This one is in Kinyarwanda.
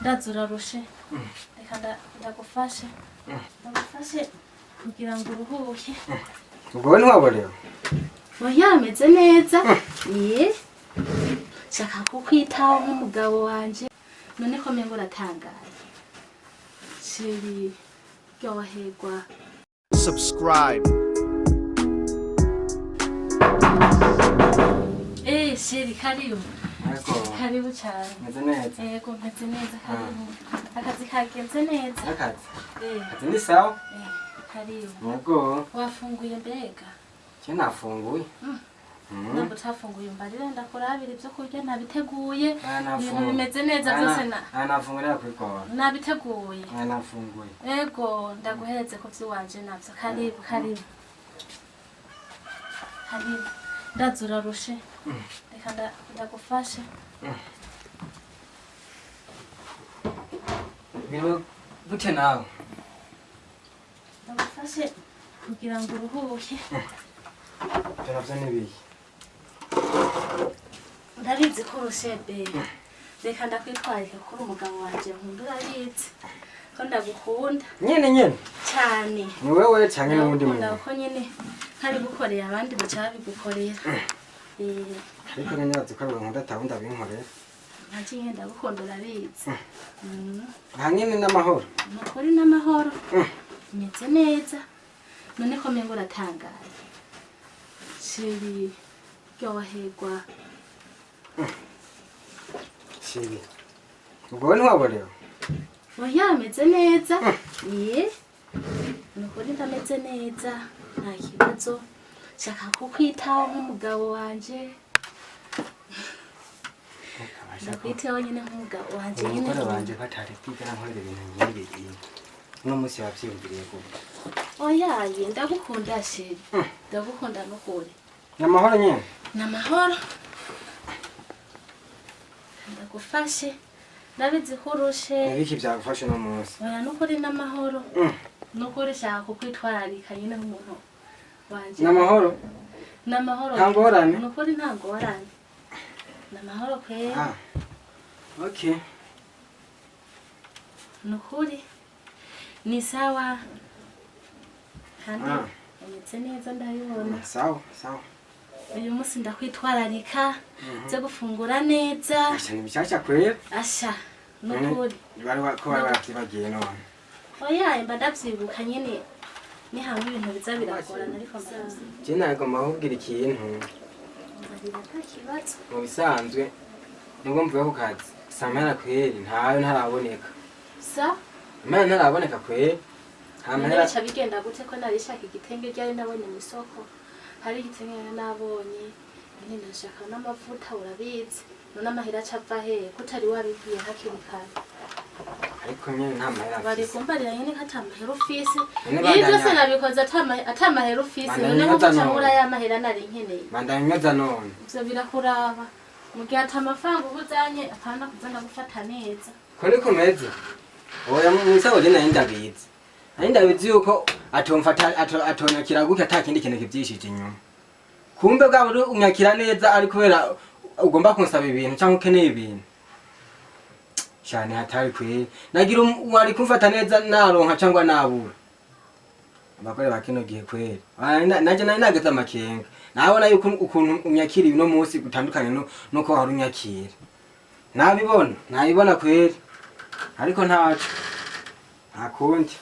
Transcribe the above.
ndazurarushe reka ndagufashe kugira ngo uruhuke. Ubwo ntiwaborewe? Oya ameze neza. Shaka kukwitaho nk'umugabo wanje none ko mengo uratangaye. Shiri ryoherwa. Subscribe. Shiri karibu. Karibu cyane. Meze neza. Yego meze neza karibu. Akazi kagenze neza. Akazi ni sawa? Karibu. Yego. Wafunguye mbega? Cyo nafunguye. Ntabwo utafunguye mbarira ndakurabira ibyo kurya nabiteguye. Ibintu bimeze neza byose nafungura kwikora. Nabiteguye. Nafunguye. Yego ndaguhereze ko vyiwanje navyo. Karibu. Ndazurarushe. Reka ndagufashe. Biro gute nawe? Ndagufashe kugira ngo uruhuke. Turavyo nibiki? Ndabizi ko urushebe. Reka ndakwitwarira kuri umugabo wanje nkundura yize. Ko ndagukunda. Nyene. Cyane. Ni wewe canke n'undi muntu? Ndako nyene kari gukorera abandi bacabi gukorera. Ariko nyene bazikora nkunda tawunda binkorera. Ntaci nyene ndagukunda urabizi. Hanyene n'amahoro. Nukuri n'amahoro. Meze neza. None ko mengo uratangaye. Shiri ryoherwa. Shiri. Ubwo ntiwaborewe? Oya ameze neza. Nukuri ndameze neza. Nta kibazo. Shaka kukwitaho nk'umugabo wanje. Ndakwitaho nyine nk'umugabo wanje nyine. Umugore wanje batari kwigana nkorera ibintu nk'ibi. Uno munsi wavyiyumviriye gute? Oya ndagukunda sheri. Ndagukunda nukuri. Namahoro nyene? Namahoro. Ndagufashe. Ndabizi kurushe. Ibiki byagufashe no munsi? Oya nukuri n'amahoro. Nukuri shaka kukwitwararika nyine nk'umuntu wanje. Namahoro? Namahoro. Ntangorane? Nukuri ntangorane. Namahoro kwe. Okay. Nukuri ni sawa. Kandi umeze neza ndabibona. Sawa. Uyu munsi ndakwitwararika byo gufungura neza. Asha ni bishasha kwera? Asha nukuri. Bari bakibagiye none. Oya mba ndavyibuka nyene ni hamwe ibintu biza biragorana ariko mbazi. Je nagomba kubwira ikintu. Mbabira ntakibazo. Mu bisanzwe nubwo mvuye ku kazi. Samara kweri ntayo ntaraboneka. Amara ntaraboneka kweri. Hamera cha bigenda gute ko narishaka igitenge ryari nabonye mu isoko. Hari igitenge nabonye nyine ndashaka n'amavuta urabizi. None amahera acava he kutari wabibwiye hakiri kare. Ariko nyine nta mahera. Bari kumbarira nyine katamahera ufise. Ibyo se nabikoze atamahera ufise. None ko cyamura ya mahera nari nkeneye. Bandanyeza none. Ivyo birakuraba. Mugihe atamafaranga ubuzanye apana kuzana gufata neza. Ko niko meze. Oya musaho je nari ndabizi. Nari ndabizi yuko atonyakira gutya atakindi kintu kivyishije inyuma. Kumbe bwa unyakira neza ari kubera ugomba kunsaba ibintu cyangwa ukeneye ibintu. Cyane hatari kweri. Nagira wari kumfata neza naronka cyangwa nabura. Abagore bakino gihe kweri. Naje nari nageze amakenga. Nabona yuko ukuntu unyakira uno munsi gutandukanye nuko hari unyakira. Nabibona kweri. Ariko ntaco. Ntakundi.